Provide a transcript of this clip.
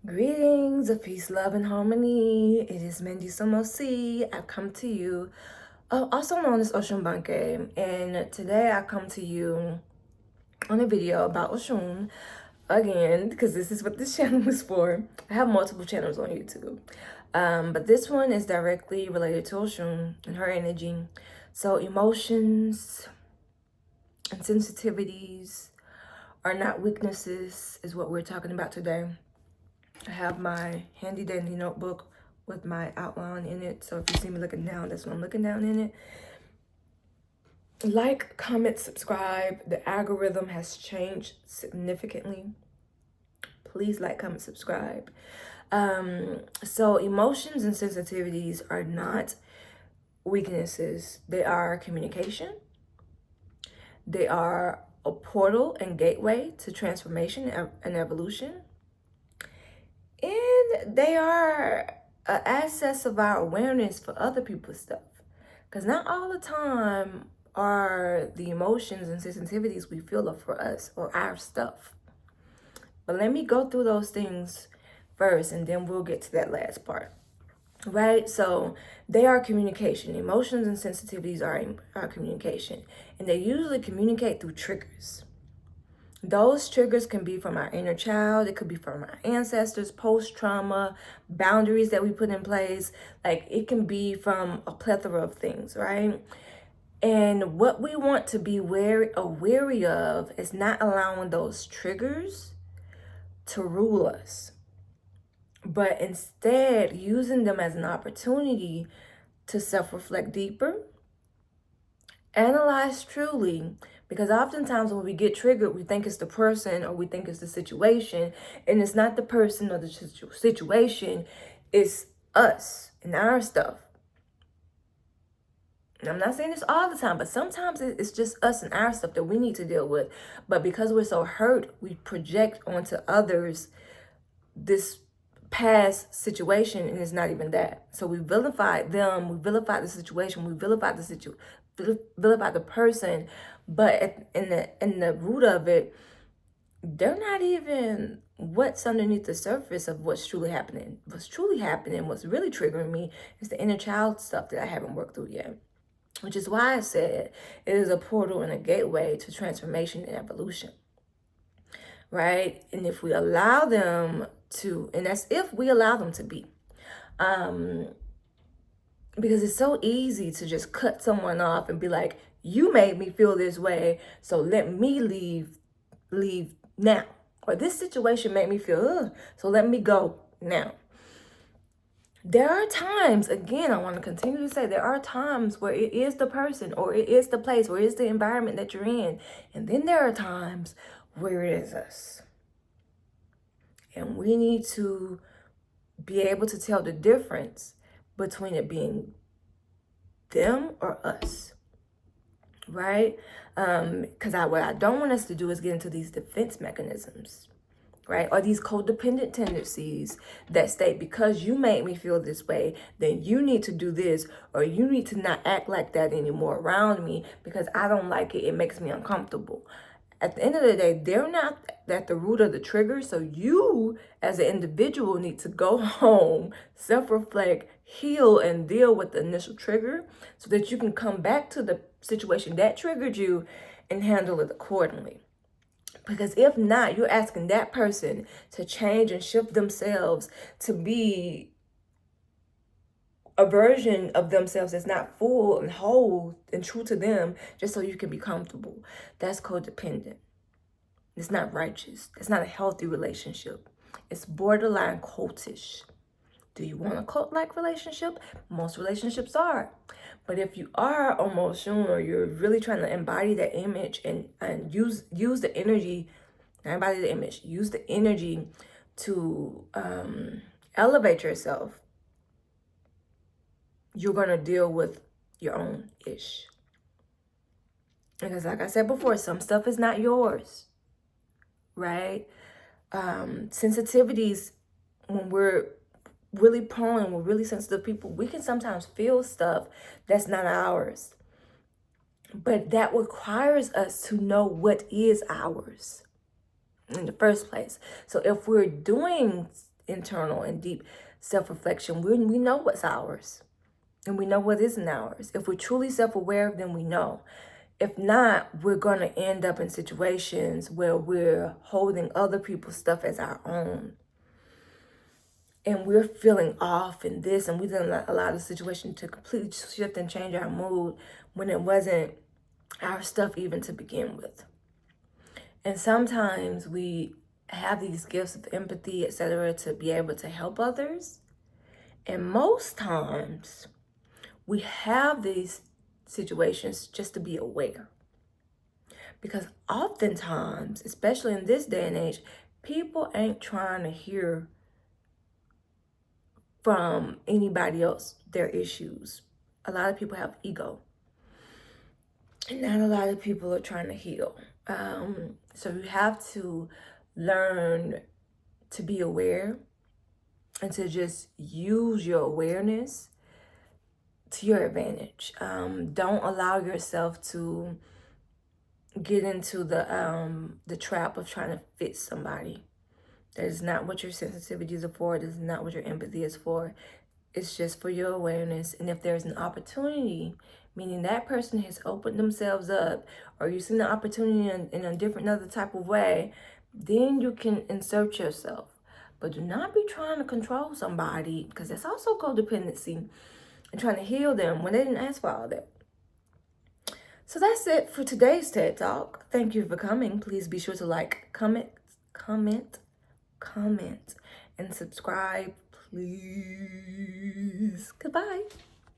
Greetings of peace, love, and harmony. It is Mandy Somosi. I've come to you, also known as Oshun Banke, and today I come to you on a video about Oshun again because this is what this channel is for. I have multiple channels on YouTube, but this one is directly related to Oshun and her energy. So emotions and sensitivities are not weaknesses, is what we're talking about today. I have my handy dandy notebook with my outline in it. So if you see me looking down, that's when I'm looking down in it. Like, comment, subscribe. The algorithm has changed significantly. Please like, comment, subscribe. So emotions and sensitivities are not weaknesses. They are communication. They are a portal and gateway to transformation and evolution. And they are an access of our awareness for other people's stuff. Because not all the time are the emotions and sensitivities we feel are for us or our stuff. But let me go through those things first and then we'll get to that last part. Right? So they are communication. Emotions and sensitivities are communication. And they usually communicate through triggers. Those triggers can be from our inner child. It could be from our ancestors, post-trauma, boundaries that we put in place. Like, it can be from a plethora of things, right? And what we want to be wary of is not allowing those triggers to rule us, but instead using them as an opportunity to self-reflect deeper, analyze truly, because oftentimes when we get triggered, we think it's the person or we think it's the situation, and it's not the person or the situation, it's us and our stuff. And I'm not saying this all the time, but sometimes it's just us and our stuff that we need to deal with. But because we're so hurt, we project onto others this past situation, and it's not even that. So we vilify them, we vilify the situation, we vilify the person, but in the root of it, they're not even what's underneath the surface of what's truly happening. What's truly happening, what's really triggering me, is the inner child stuff that I haven't worked through yet. Which is why I said it is a portal and a gateway to transformation and evolution. Right? And if we allow them to, and that's if we allow them to be. Because it's so easy to just cut someone off and be like, you made me feel this way, so let me leave now. Or this situation made me feel, ugh, so let me go now. There are times, again, I want to continue to say, there are times where it is the person or it is the place or it is the environment that you're in. And then there are times where it is us. And we need to be able to tell the difference between it being them or us, right? Because what I don't want us to do is get into these defense mechanisms, right? Or these codependent tendencies that state, because you made me feel this way, then you need to do this, or you need to not act like that anymore around me because I don't like it. It makes me uncomfortable. At the end of the day, they're not at the root of the trigger. So you as an individual need to go home, self-reflect, heal, and deal with the initial trigger so that you can come back to the situation that triggered you and handle it accordingly. Because if not, you're asking that person to change and shift themselves to be a version of themselves that's not full and whole and true to them just so you can be comfortable. That's codependent. It's not righteous. It's not a healthy relationship. It's borderline cultish. Do you want a cult-like relationship? Most relationships are. But if you are almost shown, or you're really trying to embody that image and use the energy, not embody the image, use the energy to elevate yourself, you're going to deal with your own ish. Because like I said before, some stuff is not yours, right? Sensitivities, when we're really prone, we're really sensitive people, we can sometimes feel stuff that's not ours. But that requires us to know what is ours in the first place. So if we're doing internal and deep self-reflection, we know what's ours and we know what isn't ours. If we're truly self-aware, then we know. If not, we're going to end up in situations where we're holding other people's stuff as our own. And we're feeling off in this, and we didn't allow the situation to completely shift and change our mood when it wasn't our stuff even to begin with. And sometimes we have these gifts of empathy, etc., to be able to help others. And most times we have these situations just to be aware. Because oftentimes, especially in this day and age, people ain't trying to hear from anybody else their issues. A lot of people have ego. And not a lot of people are trying to heal. So you have to learn to be aware and to just use your awareness to your advantage. Don't allow yourself to get into the trap of trying to fit somebody. That is not what your sensitivities are for. That is not what your empathy is for. It's just for your awareness. And if there's an opportunity, meaning that person has opened themselves up, or you've seen the opportunity in a different other type of way, then you can insert yourself. But do not be trying to control somebody, because that's also codependency, and trying to heal them when they didn't ask for all that. So that's it for today's TED Talk. Thank you for coming. Please be sure to like, comment, and subscribe, please. Goodbye.